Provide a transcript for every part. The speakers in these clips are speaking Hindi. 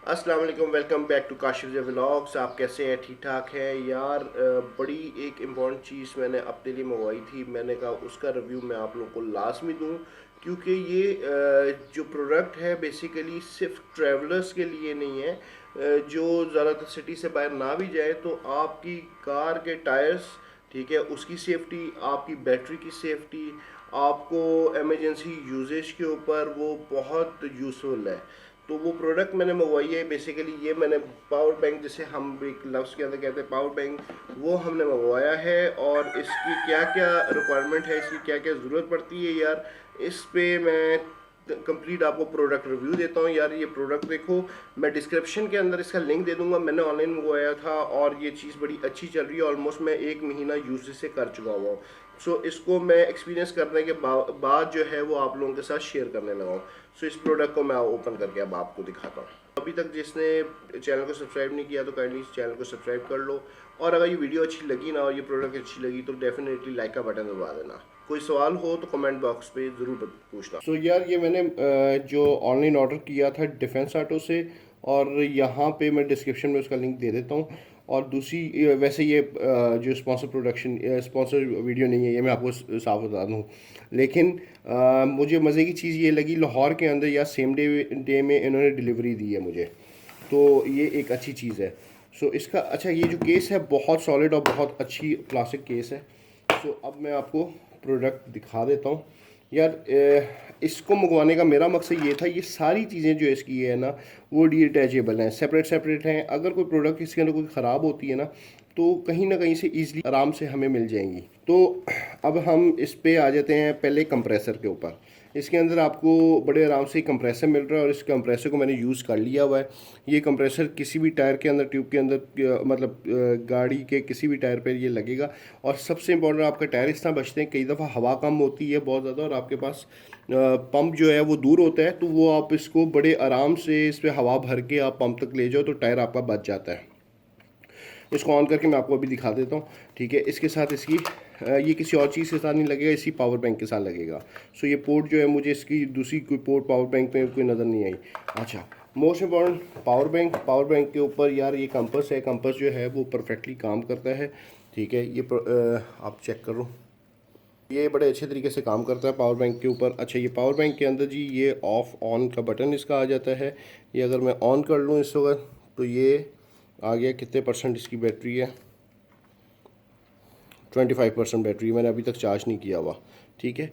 अस्सलाम वालेकुम, welcome back to Kashif vlogs. आप कैसे हैं? ठीक ठाक हैं यार। बड़ी एक इम्पॉर्टेंट चीज़ मैंने अपने लिए मंगवाई थी। मैंने कहा उसका रिव्यू मैं आप लोगों को लाजमी दूं, क्योंकि ये जो प्रोडक्ट है बेसिकली सिर्फ ट्रैवलर्स के लिए नहीं है। जो ज़्यादातर सिटी से बाहर ना भी जाए तो आपकी कार के टायर्स, ठीक है, उसकी सेफ्टी, आपकी बैटरी की सेफ्टी, आपको एमरजेंसी यूजेज के ऊपर वो बहुत यूज़फुल है। तो वो प्रोडक्ट मैंने मंगवाई है बेसिकली। ये मैंने पावर बैंक, जिसे हम एक लफ्ज़ के अंदर कहते हैं पावर बैंक, वो हमने मंगवाया है। और इसकी क्या क्या रिक्वायरमेंट है, इसकी क्या क्या ज़रूरत पड़ती है यार, इस पे मैं कंप्लीट आपको प्रोडक्ट रिव्यू देता हूँ। यार ये प्रोडक्ट देखो, मैं डिस्क्रिप्शन के अंदर इसका लिंक दे दूंगा। मैंने ऑनलाइन मंगवाया था और ये चीज़ बड़ी अच्छी चल रही है। ऑलमोस्ट मैं 1 महीना यूज से कर चुका हुआ हूँ। सो इसको मैं एक्सपीरियंस करने के बाद जो है वो आप लोगों के साथ शेयर करने लगा हूँ। सो इस प्रोडक्ट को मैं ओपन करके अब आपको दिखाता हूँ। अभी तक जिसने चैनल को सब्सक्राइब नहीं किया तो काइंडली इस चैनल को सब्सक्राइब कर लो। और अगर ये वीडियो अच्छी लगी ना और ये प्रोडक्ट अच्छी लगी तो डेफिनेटली लाइक का बटन दबा देना। कोई सवाल हो तो कमेंट बॉक्स पे ज़रूर पूछना। सो यार ये मैंने जो ऑनलाइन ऑर्डर किया था डिफेंस ऑटो से, और यहाँ पे मैं डिस्क्रिप्शन में उसका लिंक दे देता हूँ। और दूसरी वैसे ये जो स्पॉन्सर वीडियो नहीं है, ये मैं आपको साफ बता दूँ। लेकिन मुझे मज़े की चीज़ ये लगी, लाहौर के अंदर या सेम डे में इन्होंने डिलीवरी दी है मुझे। तो ये एक अच्छी चीज़ है। सो इसका अच्छा, ये जो केस है बहुत सॉलिड और बहुत अच्छी प्लास्टिक केस है। सो अब मैं आपको प्रोडक्ट दिखा देता हूँ। यार इसको मंगवाने का मेरा मकसद ये था, ये सारी चीज़ें जो इसकी है ना वो डिटैचेबल हैं, सेपरेट सेपरेट हैं। अगर कोई प्रोडक्ट इसके अंदर कोई ख़राब होती है ना तो कहीं ना कहीं से ईज़िली आराम से हमें मिल जाएंगी। तो अब हम इस पे आ जाते हैं पहले कंप्रेसर के ऊपर। इसके अंदर आपको बड़े आराम से कंप्रेसर मिल रहा है और इस कंप्रेसर को मैंने यूज़ कर लिया हुआ है। ये कंप्रेसर किसी भी टायर के अंदर, ट्यूब के अंदर, मतलब गाड़ी के किसी भी टायर पे ये लगेगा। और सबसे इम्पोर्टेंट, आपका टायर इस तरह बचते हैं, कई दफ़ा हवा कम होती है बहुत ज़्यादा और आपके पास पंप जो है वो दूर होता है, तो वो आप इसको बड़े आराम से इस पर हवा भर के आप पंप तक ले जाओ तो टायर आपका बच जाता है। इसको ऑन करके मैं आपको अभी दिखा देता हूँ। ठीक है, इसके साथ इसकी ये किसी और चीज़ के साथ नहीं लगेगा, इसी पावर बैंक के साथ लगेगा। सो ये पोर्ट जो है, मुझे इसकी दूसरी कोई पोर्ट पावर बैंक में कोई नज़र नहीं आई। अच्छा, मोस्ट इम्पॉर्टेंट पावर बैंक के ऊपर यार ये कंपस है। कंपस जो है वो परफेक्टली काम करता है। ठीक है, ये आप चेक करो, ये बड़े अच्छे तरीके से काम करता है पावर बैंक के ऊपर। अच्छा, ये पावर बैंक के अंदर जी ये ऑफ़ ऑन का बटन इसका आ जाता है। ये अगर मैं ऑन कर लूँ इस वक्त तो ये आ गया। कितने परसेंट इसकी बैटरी है? 25% बैटरी, मैंने अभी तक चार्ज नहीं किया हुआ। ठीक है,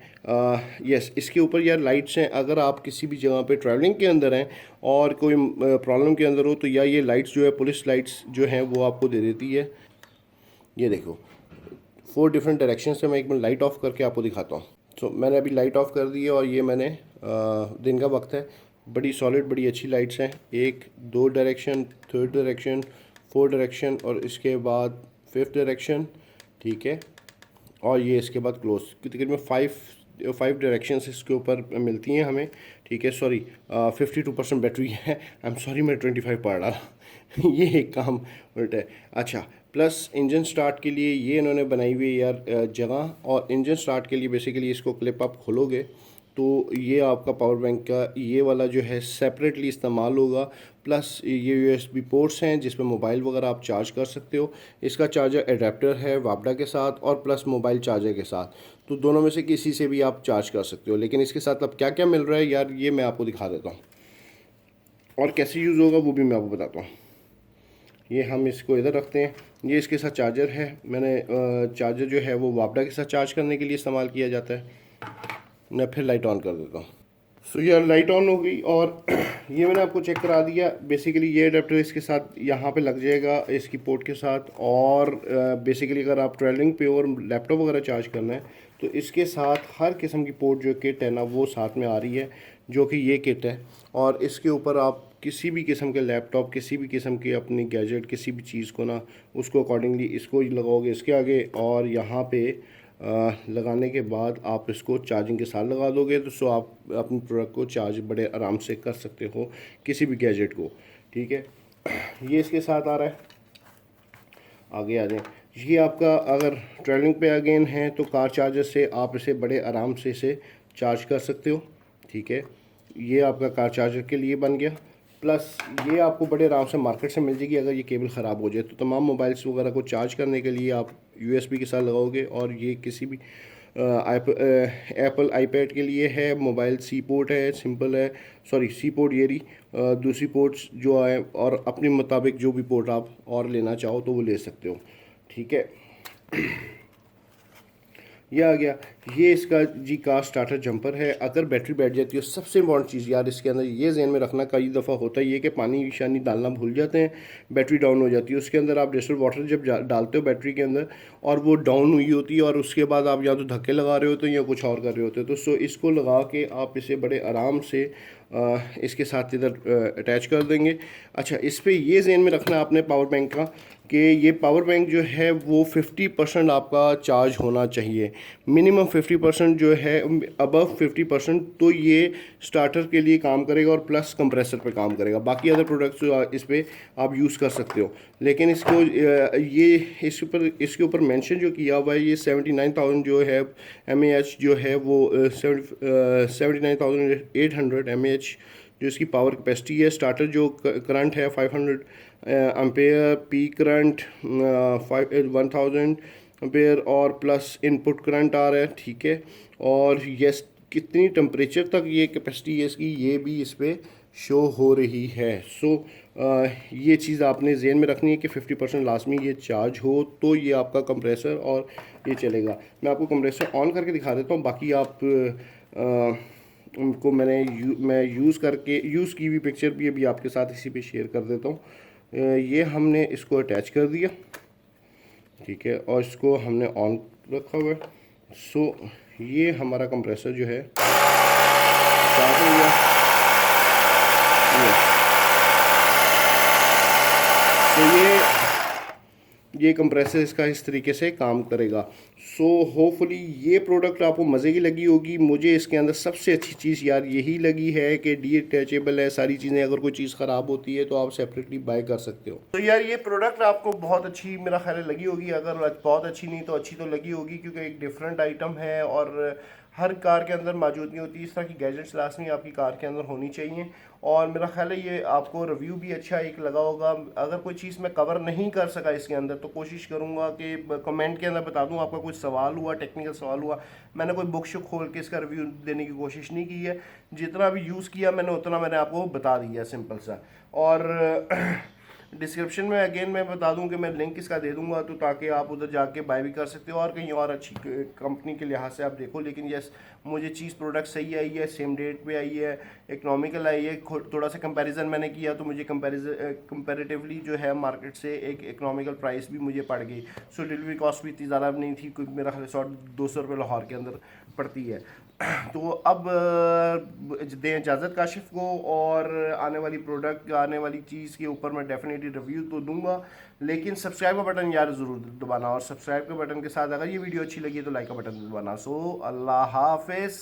यस, इसके ऊपर यार लाइट्स हैं। अगर आप किसी भी जगह पे ट्रैवलिंग के अंदर हैं और कोई प्रॉब्लम के अंदर हो तो या ये लाइट्स जो है, पुलिस लाइट्स जो हैं, वो आपको दे देती है। ये देखो, 4 डिफरेंट डायरेक्शन से। मैं एक मिनट लाइट ऑफ करके आपको दिखाता हूँ। तो मैंने अभी लाइट ऑफ कर दी है और ये मैंने दिन का वक्त है। बड़ी सॉलिड, बड़ी अच्छी लाइट्स हैं। 1 2 डायरेक्शन, थर्ड डायरेक्शन, 4 डायरेक्शन और इसके बाद 5th डायरेक्शन। ठीक है, और ये इसके बाद क्लोज। तकरीबन 5 डायरेक्शंस इसके ऊपर मिलती हैं हमें। ठीक है, सॉरी, 52% बैटरी है। आई एम सॉरी, मैं 25 पढ़ रहा ये एक काम उल्टा है। अच्छा, प्लस इंजन स्टार्ट के लिए ये इन्होंने बनाई हुई है यार जगह। और इंजन स्टार्ट के लिए बेसिकली इसको क्लिप आप खोलोगे तो ये आपका पावर बैंक का ये वाला जो है सेपरेटली इस्तेमाल होगा। प्लस ये यूएसबी पोर्ट्स हैं जिस पे मोबाइल वगैरह आप चार्ज कर सकते हो। इसका चार्जर एडेप्टर है वापडा के साथ और प्लस मोबाइल चार्जर के साथ, तो दोनों में से किसी से भी आप चार्ज कर सकते हो। लेकिन इसके साथ अब क्या क्या मिल रहा है यार, ये मैं आपको दिखा देता हूँ और कैसे यूज़ होगा वो भी मैं आपको बताता हूँ। ये हम इसको इधर रखते हैं। ये इसके साथ चार्जर है। मैंने चार्जर जो है वो वापडा के साथ चार्ज करने के लिए इस्तेमाल किया जाता है। मैं फिर लाइट ऑन कर देता हूँ। सो यार लाइट ऑन हो गई और ये मैंने आपको चेक करा दिया। बेसिकली ये अडेप्टर इसके साथ यहाँ पे लग जाएगा इसकी पोर्ट के साथ। और बेसिकली अगर आप ट्रैवलिंग पे और लैपटॉप वगैरह चार्ज करना है तो इसके साथ हर किस्म की पोर्ट जो किट है ना वो साथ में आ रही है, जो कि ये किट है। और इसके ऊपर आप किसी भी किस्म के लैपटॉप, किसी भी किस्म के अपनी गैजेट, किसी भी चीज़ को ना उसको अकॉर्डिंगली इसको लगाओगे इसके आगे और यहाँ पे लगाने के बाद आप इसको चार्जिंग के साथ लगा दोगे तो आप अपने प्रोडक्ट को चार्ज बड़े आराम से कर सकते हो, किसी भी गैजेट को। ठीक है, ये इसके साथ आ रहा है। आगे आ जाए, ये आपका अगर ट्रैवलिंग पे अगेन है तो कार चार्जर से आप इसे बड़े आराम से इसे चार्ज कर सकते हो। ठीक है, ये आपका कार चार्जर के लिए बन गया। प्लस ये आपको बड़े आराम से मार्केट से मिल जाएगी। अगर ये केबल ख़राब हो जाए तो तमाम मोबाइल्स वगैरह को चार्ज करने के लिए आप यूएसबी के साथ लगाओगे, और ये किसी भी एप्पल आईपैड के लिए है। मोबाइल सी पोर्ट है, सिंपल है, सॉरी सी पोर्ट ये रही। दूसरी पोर्ट्स जो है, और अपने मुताबिक जो भी पोर्ट आप और लेना चाहो तो वो ले सकते हो, ठीक है। ये आ गया, ये इसका जी का स्टार्टर जंपर है। अगर बैटरी बैठ जाती है, सबसे इंपॉर्टेंट चीज़ यार इसके अंदर ये ज़हन में रखना, कई दफ़ा होता है ये कि पानी शानी डालना भूल जाते हैं, बैटरी डाउन हो जाती है। उसके अंदर आप डिस्टिल्ड वाटर जब डालते हो बैटरी के अंदर और वो डाउन हुई होती है, और उसके बाद आप या तो धक्के लगा रहे होते हो या कुछ और कर रहे होते हो, तो इसको लगा के आप इसे बड़े आराम से इसके साथ इधर अटैच कर देंगे। अच्छा, इस पर ये ज़हन में रखना आपने पावर बैंक का, कि ये पावर बैंक जो है वो 50% आपका चार्ज होना चाहिए, मिनिमम 50% जो है, अबव 50%, तो ये स्टार्टर के लिए काम करेगा और प्लस कंप्रेसर पे काम करेगा। बाकी अदर प्रोडक्ट्स जो इस पर आप यूज़ कर सकते हो, लेकिन इसको ये इसके ऊपर मेंशन जो किया हुआ है, ये 79,000 जो है mAh जो है वो 79,800 mAh जो इसकी पावर कैपेसिटी है। स्टार्टर जो करंट है 500 एम्पेयर, पी करंट 1000 एम्पेयर, और प्लस इनपुट करंट आ रहा है, ठीक है। और यस, कितनी टेम्परेचर तक ये कैपेसिटी है इसकी, ये भी इस पर शो हो रही है। सो ये चीज़ आपने जहन में रखनी है कि 50% लाजमी ये चार्ज हो तो ये आपका कंप्रेसर और ये चलेगा। मैं आपको कंप्रेसर ऑन करके दिखा देता हूँ, बाकी आप उनको मैं यूज़ की हुई पिक्चर भी अभी आपके साथ इसी पे शेयर कर देता हूँ। ये हमने इसको अटैच कर दिया, ठीक है, और इसको हमने ऑन रखा हुआ है। सो ये हमारा कंप्रेसर जो है स्टार्ट हो गया। तो ये कंप्रेसर इसका इस तरीके से काम करेगा। सो होपफुली ये प्रोडक्ट आपको मज़े की लगी होगी। मुझे इसके अंदर सबसे अच्छी चीज़ यार यही लगी है कि डिटैचेबल है सारी चीज़ें, अगर कोई चीज़ ख़राब होती है तो आप सेपरेटली बाय कर सकते हो। तो यार ये प्रोडक्ट आपको बहुत अच्छी मेरा ख्याल है लगी होगी, अगर बहुत अच्छी नहीं तो अच्छी तो लगी होगी, क्योंकि एक डिफरेंट आइटम है और हर कार के अंदर मौजूद नहीं होती। इस तरह की गैजेट्स लाजमी आपकी कार के अंदर होनी चाहिए, और मेरा ख्याल है ये आपको रिव्यू भी अच्छा एक लगा होगा। अगर कोई चीज़ मैं कवर नहीं कर सका इसके अंदर तो कोशिश करूँगा कि कमेंट के अंदर बता दूँ। आपका कुछ सवाल हुआ, टेक्निकल सवाल हुआ, मैंने कोई बुक शुक खोल के इसका रिव्यू देने की कोशिश नहीं की है। जितना भी यूज़ किया मैंने उतना मैंने आपको बता दिया, सिंपल सा। और डिस्क्रिप्शन में अगेन मैं बता दूं कि मैं लिंक इसका दे दूंगा, तो ताकि आप उधर जाके बाय भी कर सकते हो और कहीं और अच्छी कंपनी के लिहाज से आप देखो। लेकिन यस, मुझे चीज़ प्रोडक्ट सही आई है, सेम डेट पे आई है, इकोनॉमिकल आई है। थोड़ा सा कंपैरिजन मैंने किया तो मुझे कंपैरेटिवली जो है मार्केट से एक इकोनॉमिकल प्राइस भी मुझे पड़ गई। सो डिलीवरी कॉस्ट भी इतनी ज़्यादा नहीं थी, क्योंकि मेरा ख्याल 100-200 रुपये लाहौर के अंदर पड़ती है। तो अब दें इजाज़त काशिफ को, और आने वाली प्रोडक्ट, आने वाली चीज़ के ऊपर मैं डेफिनेटली रिव्यू तो दूंगा, लेकिन सब्सक्राइब का बटन यार ज़रूर दबाना, और सब्सक्राइब के बटन के साथ अगर ये वीडियो अच्छी लगी तो लाइक का बटन दबाना। सो अल्लाह हाफिज़।